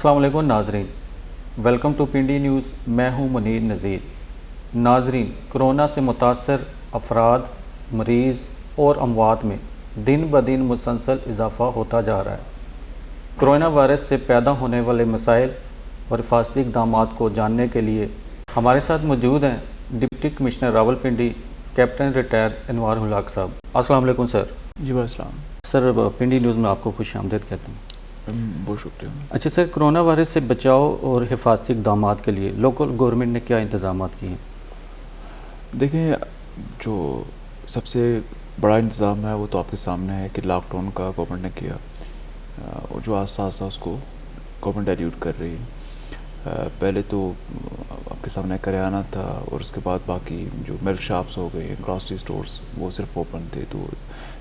अस्सलाम वालेकुम नाजरीन, वेलकम टू पिंडी न्यूज़। मैं हूं मुनीर नज़ीर। नाजरीन, कोरोना से मुतासर अफराद, मरीज़ और अमवात में दिन ब दिन मुसलसल इजाफ़ा होता जा रहा है। कोरोना वायरस से पैदा होने वाले मसाइल और हिफाजती इक़दाम को जानने के लिए हमारे साथ मौजूद हैं deputy commissioner Rawalpindi captain retire Anwar ul Haq साहब। अस्सलाम वालेकुम सर। जी वालेकुम सर, पिंडी न्यूज़ में आपको खुश आमदीद कहते हैं। बहुत शुक्रिया। अच्छा सर, कोरोना वायरस से बचाव और हिफाजती इक़दाम के लिए लोकल गवर्नमेंट ने क्या इंतज़ाम किए हैं? देखिए, जो सबसे बड़ा इंतज़ाम है वो तो आपके सामने है कि लॉकडाउन का गवर्नमेंट ने किया, और जो आसा उसको गवर्नमेंट डाइल्यूट कर रही है। पहले तो आपके सामने करियाना था, और उसके बाद बाकी जो मिल्क शॉप्स हो गए, ग्रॉसरी स्टोर्स, वो सिर्फ ओपन थे। तो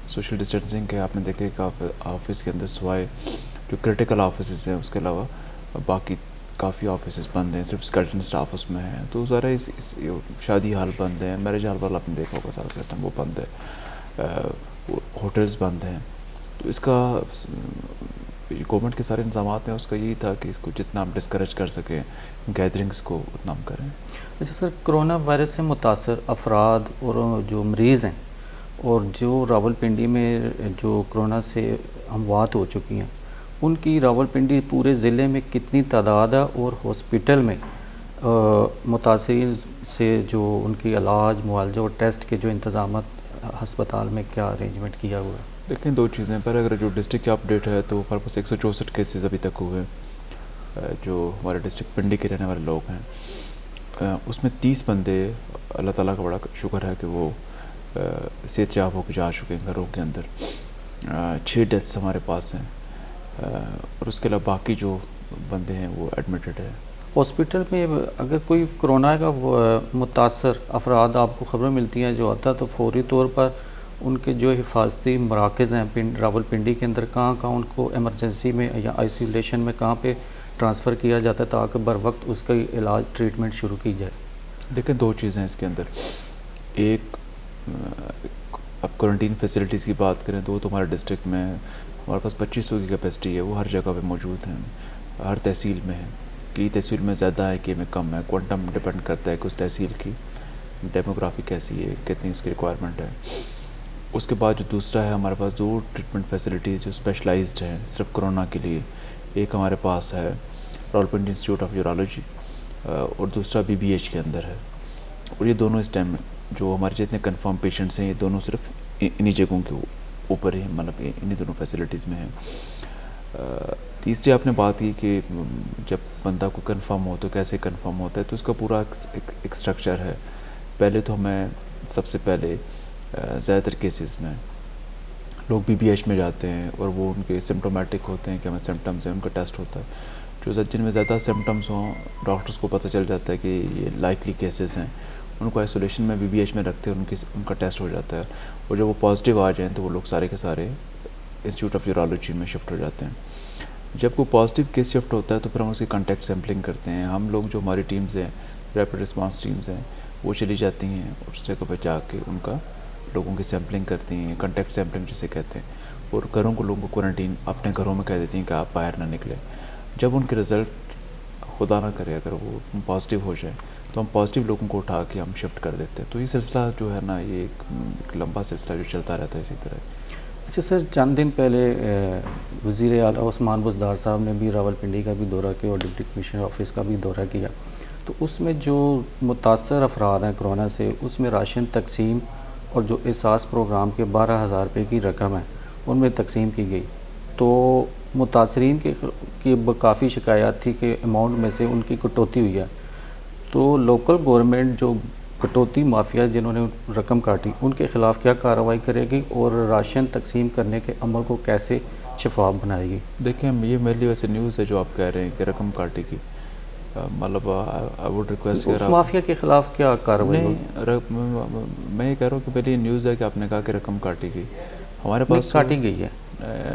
सोशल डिस्टेंसिंग के आपने देखे कि ऑफिस के अंदर सिवाय जो क्रिटिकल ऑफिस हैं उसके अलावा बाकी काफ़ी ऑफिस बंद हैं, सिर्फ स्केलेटन स्टाफ उसमें है। तो सारा इस शादी हाल बंद है, मैरिज हाल वाला आपने देखा होगा, सारा सिस्टम वो बंद है, होटल्स बंद हैं। तो इसका गवर्नमेंट के सारे इंतजाम हैं, उसका यही था कि इसको जितना हम डिस्करेज कर सकें गैदरिंग्स को उतना हम करें। अच्छा सर, कोरोना वायरस से मुतासर अफराद और जो मरीज़ हैं और जो रावलपिंडी में जो कोरोना से अमवात हो चुकी हैं, उनकी रावलपिंडी पूरे ज़िले में कितनी तादाद है और हॉस्पिटल में मुतासरीन से जो उनकी इलाज, मुआवजा और टेस्ट के जो इंतज़ाम हस्पताल में क्या अरेंजमेंट किया हुआ है? देखें, दो चीज़ें पर अगर जो डिस्ट्रिक्ट की अपडेट है तो हमारे पास 164 केसेस अभी तक हुए, जो हमारे डिस्ट्रिक्ट पिंडी के रहने वाले लोग हैं। उसमें 30 बंदे, अल्लाह ताला का बड़ा शुक्र है कि वो सेहत याब होकर जा चुके हैं घरों के अंदर। 6 डेथ्स हमारे पास हैं, और उसके अलावा बाकी जो बंदे हैं वो एडमिटेड है। हॉस्पिटल में अगर कोई कोरोना का मुतासर अफराद आपको खबरें मिलती हैं जो आता है, तो फौरी तौर पर उनके जो हिफाजती मराकज़ हैं रावलपिंडी के अंदर, कहाँ उनको एमरजेंसी में या आइसोलेशन में कहाँ पे ट्रांसफ़र किया जाता है ताकि बर वक्त उसका इलाज ट्रीटमेंट शुरू की जाए? देखिए, दो चीज़ें हैं इसके अंदर। एक, अब क्वारंटीन फैसिलिटीज़ की बात करें तो हमारे डिस्ट्रिक्ट में हमारे पास 2500 की कैपेसिटी है, वो हर जगह पे मौजूद हैं, हर तहसील में है। कई तहसील में ज़्यादा है, कई में कम है। क्वांटम डिपेंड करता है कि उस तहसील की डेमोग्राफी कैसी है, कितनी उसकी रिक्वायरमेंट है। उसके बाद जो दूसरा है, हमारे पास 2 ट्रीटमेंट फैसिलिटीज़ जो स्पेशलाइज्ड हैं सिर्फ कोरोना के लिए। एक हमारे पास है रावलपिंडी इंस्टीट्यूट ऑफ यूरोलॉजी, और दूसरा BBH के अंदर है। और ये दोनों इस टाइम जो हमारे जितने कंफर्म पेशेंट्स हैं, ये दोनों सिर्फ इन्हीं जगहों के ऊपर ही, मतलब इन्हीं दोनों फैसिलिटीज़ में हैं। तीसरी आपने बात की कि जब बंदा को कंफर्म हो तो कैसे कंफर्म होता है, तो इसका पूरा एक स्ट्रक्चर है। पहले तो हमें सबसे पहले ज़्यादातर केसेस में लोग BBH में जाते हैं, और वो उनके सिम्टोमेटिक होते हैं कि हमें सिम्टम्स हैं, उनका टेस्ट होता है। जो जिनमें ज़्यादा सिम्टम्स हों, डॉक्टर्स को पता चल जाता है कि ये लाइकली केसेस हैं, उनको आइसोलेशन में BBH में रखते हैं, उनका टेस्ट हो जाता है। और जब वो पॉजिटिव आ जाएँ तो वो लोग सारे के सारे इंस्टीट्यूट ऑफ यूरोलॉजी में शिफ्ट हो जाते हैं। जब कोई पॉजिटिव केस शिफ्ट होता है तो फिर हम उसकी कॉन्टैक्ट सैम्पलिंग करते हैं। हम लोग, जो हमारी टीम्स हैं, रैपिड रिस्पांस टीम्स हैं, वो चली जाती हैं और उस जगह पर जाके उनका लोगों की सैम्पलिंग करती हैं, कॉन्टैक्ट सैम्पलिंग जिसे कहते हैं। और घरों को, लोगों को क्वारंटीन अपने घरों में कह देती हैं कि आप बाहर ना निकलें। जब उनके रिज़ल्ट, खुदा ना करे अगर वो पॉजिटिव हो जाए, तो हम पॉजिटिव लोगों को उठा के हम शिफ्ट कर देते हैं। तो ये सिलसिला जो है ना, ये एक लंबा सिलसिला जो चलता रहता है इसी तरह। अच्छा सर, चंद दिन पहले वज़ीर आला उस्मान बुज़दार साहब ने भी रावलपिंडी का भी दौरा किया और डिप्टी कमिश्नर ऑफिस का भी दौरा किया। तो उसमें जो मुतासर अफराद हैं कोरोना से, उसमें राशन तकसीम और जो एहसास प्रोग्राम के 12,000 रुपये की रकम है उनमें तकसीम की गई। तो मुतासरीन की काफ़ी शिकायत थी कि अमाउंट में से उनकी कटौती हुई है। तो लोकल गवर्नमेंट जो कटौती माफिया जिन्होंने रकम काटी, उनके ख़िलाफ़ क्या कार्रवाई करेगी और राशन तकसीम करने के अमल को कैसे शफाफ बनाएगी? देखिए, ये मेरे लिए वैसे न्यूज़ है जो आप कह रहे हैं कि रकम काटेगी। मतलब आई वुड रिक्वेस्ट उस माफिया के ख़िलाफ़ क्या कार्रवाई होगी? मैं ये कह रहा हूँ कि पहले ये न्यूज़ है कि आपने कहा कि रकम काटेगी। हमारे पास काटी गई है।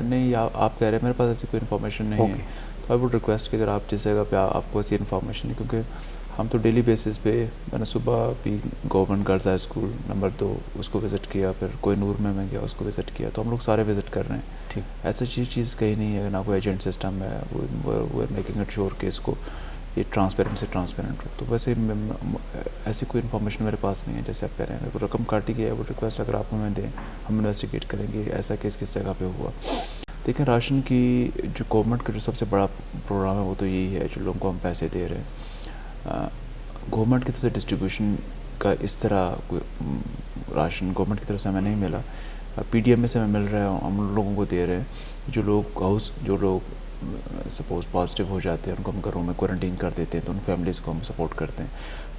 नहीं, आप कह रहे हैं, मेरे पास ऐसी कोई इन्फॉर्मेशन नहीं है। तो आई वुड रिक्वेस्ट कि अगर आप जिस जगह पे आपको ऐसी इन्फॉर्मेशन है, क्योंकि हम तो डेली बेसिस पे, मैंने सुबह भी government girls high school number 2 उसको विज़िट किया, फिर कोहिनूर में मैं गया उसको विज़िट किया, तो हम लोग सारे विज़िट कर रहे हैं। ठीक। ऐसा चीज़ कहीं नहीं है, ना कोई एजेंट सिस्टम है, वो आर मेकिंग इट श्योर कि इसको ये ट्रांसपेरेंट हो। तो वैसे ऐसी कोई इन्फॉर्मेशन मेरे पास नहीं है। जैसे आप कह रहे हैं मेरे को रकम काटी गई है, वो रिक्वेस्ट अगर आप हमें दें, हम इन्वेस्टिगेट करेंगे ऐसा केस किस जगह पे हुआ। देखें, राशन की जो गवर्नमेंट का जो सबसे बड़ा प्रोग्राम है वो तो यही है, जो लोगों को हम पैसे दे रहे हैं। गवर्नमेंट की तरफ से डिस्ट्रीब्यूशन का इस तरह कोई राशन गवर्नमेंट की तरफ से हमें नहीं मिला। PDMA से हमें मिल रहा है, हम लोगों को दे रहे हैं। जो लोग सपोज़ पॉजिटिव हो जाते हैं उनको हम घरों में क्वारंटीन कर देते हैं, तो उन फैमिलीज़ को हम सपोर्ट करते हैं।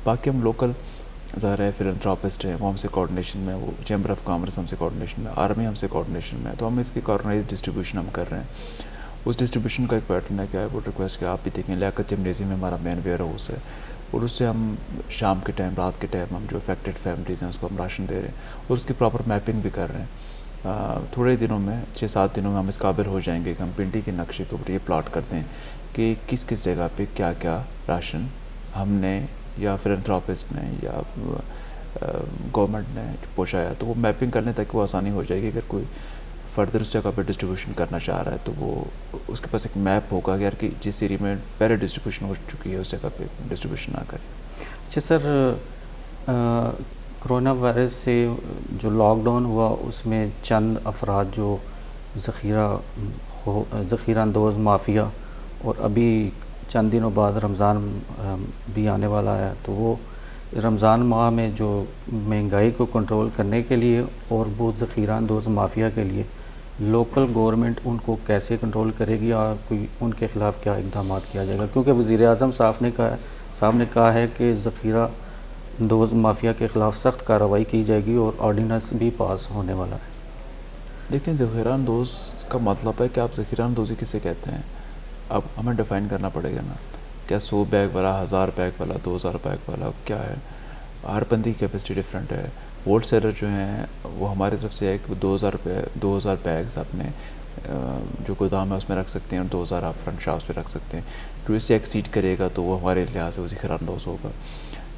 बाकी हम लोकल ज़ाहिर है फिलैंथ्रोपिस्ट हैं, वो हमसे कोऑर्डिनेशन में, वो चैम्बर ऑफ कॉमर्स हमसे कोऑर्डिनेशन में, आर्मी हमसे कोऑर्डिनेशन में, तो हम इसकी ऑर्गेनाइज डिस्ट्रीब्यूशन हम कर रहे हैं। उस डिस्ट्रीब्यूशन का एक पैटर्न है, क्या है वो रिक्वेस्ट कि आप भी देखें, लियाकत जिमनेजी में हमारा मेन वेयर हाउस है, और उससे हम शाम के टाइम, रात के टाइम हम जो अफेक्टेड फैमिलीज़ हैं उसको हम राशन दे रहे हैं, और उसकी प्रॉपर मैपिंग भी कर रहे हैं। थोड़े दिनों में 6-7 दिनों में हम इस काबिल हो जाएंगे कि हम पिंडी के नक्शे के ऊपर ये प्लॉट करते हैं कि किस किस जगह पे क्या क्या राशन हमने या फिलैंथ्रोपिस्ट ने या गवर्नमेंट ने पहुँचाया, तो वो मैपिंग करने तक वो आसानी हो जाएगी। अगर कोई फर्दर उस जगह पे डिस्ट्रीब्यूशन करना चाह रहा है तो वो उसके पास एक मैप होगा यार कि जिस एरिया में पहले डिस्ट्रीब्यूशन हो चुकी है उस जगह पे डिस्ट्रीब्यूशन ना करें। अच्छा सर, कोरोना वायरस से जो लॉकडाउन हुआ उसमें चंद अफराद जो ज़ख़ीरा अंदोज़ माफिया, और अभी चंद दिनों बाद रमज़ान भी आने वाला है, तो वो रमज़ान माह में जो महंगाई को कंट्रोल करने के लिए और वो ज़ख़ीरा अंदोज़ माफिया के लिए लोकल गवर्नमेंट उनको कैसे कंट्रोल करेगी, और कोई उनके ख़िलाफ़ क्या इक़दाम किया जाएगा? क्योंकि वज़ीर-ए-आज़म साहब ने कहा है कि ज़ख़ीरा अंदोज़ माफिया के ख़िलाफ़ सख्त कार्रवाई की जाएगी और ऑर्डिनेंस भी पास होने वाला है। देखिए, ज़ख़ीरा अंदोज़ का मतलब है कि आप ज़ख़ीरा अंदोज़ी किसे कहते हैं, अब हमें डिफ़ाइन करना पड़ेगा ना। क्या 100 बैग वाला, 1000 बैग वाला, 2000 बैग वाला क्या है? हर बंदी की कैपेसिटी डिफरेंट है। होल सेलर जो हैं वो हमारी तरफ से है कि 2000 बैग्स आपने जो गोदाम है उसमें रख सकते हैं, और 2000 आप फ्रंट शॉप्स पे रख सकते हैं। जो इससे एक्सीड करेगा तो वो हमारे लिहाज से वो ज़ख़ीरा अंदोज़ होगा।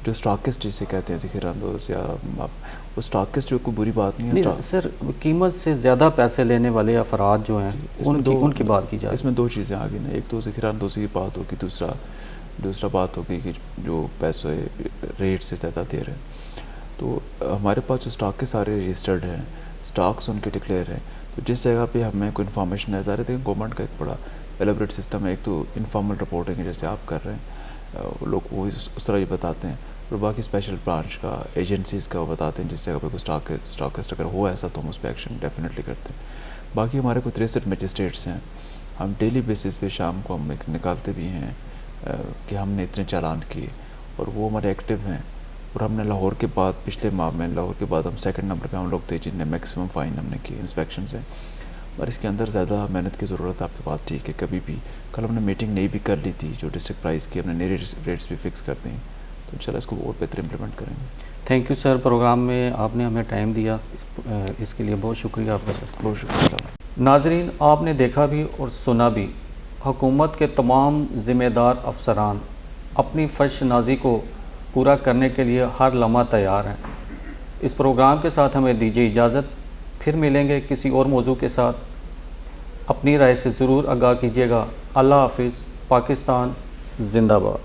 जो स्टॉकिस्ट जिसे कहते हैं ज़ख़ीरा अंदोज़, या आप वो स्टॉकिस्ट जो कोई बुरी बात नहीं है। सर, कीमत से ज़्यादा पैसे लेने वाले अफराद जो हैं उनकी बात की जाए। इसमें 2 चीज़ें आ गई ना, एक तो ज़ख़ीरा अंदोज़ी की बात होगी, दूसरा बात होगी कि जो पैसे रेट से ज़्यादा दे रहे हैं। तो हमारे पास जो स्टॉक के सारे रजिस्टर्ड हैं, स्टॉक्स उनके डिक्लेयर हैं, तो जिस जगह पे हमें कोई इन्फॉर्मेशन है, ज़ाहिर है गवर्नमेंट का एक बड़ा एलेबरेट सिस्टम है। एक तो इनफॉर्मल रिपोर्टिंग है जैसे आप कर रहे हैं, लोग वो उस तरह ही बताते हैं, और बाकी स्पेशल ब्रांच का, एजेंसीज़ का वो बताते हैं जिस जगह पे कोई स्टॉकिस्ट अगर हो ऐसा तो हम उस पर एक्शन डेफिनेटली करते हैं। बाकी हमारे को 63 मजिस्ट्रेट्स हैं, हम डेली बेसिस पे शाम को हम निकालते भी हैं कि हमने इतने चालान किए, और वो हमारे एक्टिव हैं। और हमने लाहौर के बाद, पिछले माह में लाहौर के बाद हम सेकंड नंबर पे हम लोग थे जिनने मैक्सिमम फ़ाइन हमने किए इंस्पेक्शन से। और इसके अंदर ज़्यादा मेहनत की ज़रूरत है, आपकी बात ठीक है। कभी भी कल हमने मीटिंग नई भी कर ली थी, जो डिस्ट्रिक्ट प्राइस की हमने नए रेट्स भी फिक्स कर दी, तो इंशाल्लाह इसको और बेहतर इम्प्लीमेंट करेंगे। थैंक यू सर, प्रोग्राम में आपने हमें टाइम दिया, इसके लिए बहुत शुक्रिया आपका सर। बहुत शुक्रिया। नाजरीन, आपने देखा भी और सुना भी, हुकूमत के तमाम ज़िम्मेदार अफसरान अपनी फ़र्शनाज़ी को पूरा करने के लिए हर लम्हा तैयार हैं। इस प्रोग्राम के साथ हमें दीजिए इजाज़त, फिर मिलेंगे किसी और मौजू के साथ। अपनी राय से ज़रूर आगाह कीजिएगा। अल्लाह हाफ़िज़। पाकिस्तान ज़िंदाबाद।